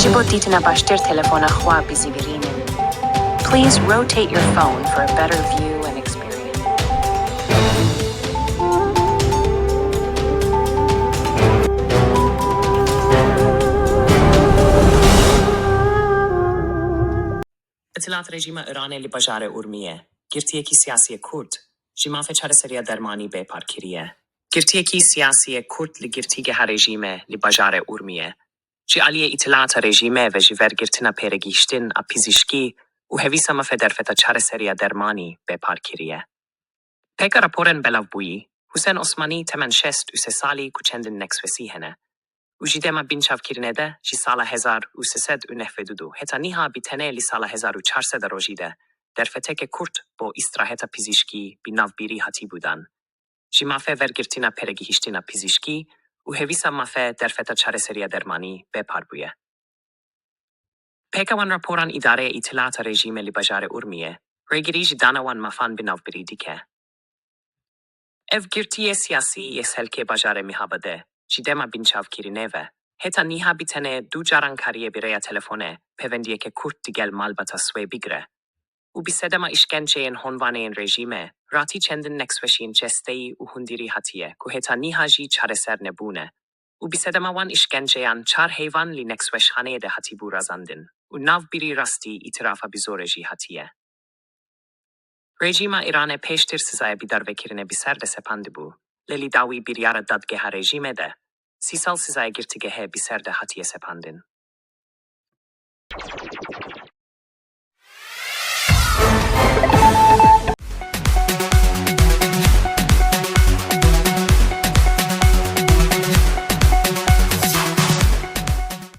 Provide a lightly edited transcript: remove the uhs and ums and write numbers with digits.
Ji bo dîtina baştir telefona xwe bizîvirînin. Please rotate your phone for a better view and experience. اطلاعات رژیم ایران لی bajarê Urmiyê, girtiyekî siyasiyê Kurd, ji mafê çareseriya dermanî bêpare kiriye. Girtiyekî siyasiyê Kurd li girtîgeha rejîmê li bajarê Urmiyê, ji aliyê îtilata rejîmê ve ji vergirtina pêregîştin a pizîşkî û hêvîsa mafê derfeta çareseriya dermanî bêpare kiriye. Pêka raporên bellow bûyî, Husên Osmanî temen 63 salî ku çendin neksvesî hene. û ji dema binçavkirinê de ji sala 1392 heta nîha bi tenê li sala 1400 rojî de derfeteke Kurd bo îstraheta pizîşkî bi navbîrî hatî bûdan. Ji mafê vergirtina pêregihîştina pizîşkî û hêvîsa mafê derfeta çareseriya dermanî bêpare bûye. Pêka wan raporan îdareya îtilata rejîmê li bajarê Urmiyê, rêgirî ji dana wan mafan bi navbîrî dike. Ev girtiyê siyasî yê selkê bajarê mihabade, ji dema binçavkirinê ve, heta nîha bi tenê du caran kariye bi rêya telefonê pêvendiyeke Kurd digel malbata swê bigire. û bi sedema işkenceyên honvaneyên rejîmê, ratî çendin neksweşîn cesteyî û hundirî hatiye ku heta nîha jî çareser nebûne. û bi sedema wan işkenceyan 4 heyvan li neksweşaneyê de hatî bû razandin û navbîrî rastî îtirafa bi zorê jî hatiye. Rejîma Îranê pêştir sizaya bi darvekirinê bi ser de sepandibû, lê li dawî biryara dadgeha rejîmê de, 30 sal sizaya girtigehê bi ser de hatiye sepandin.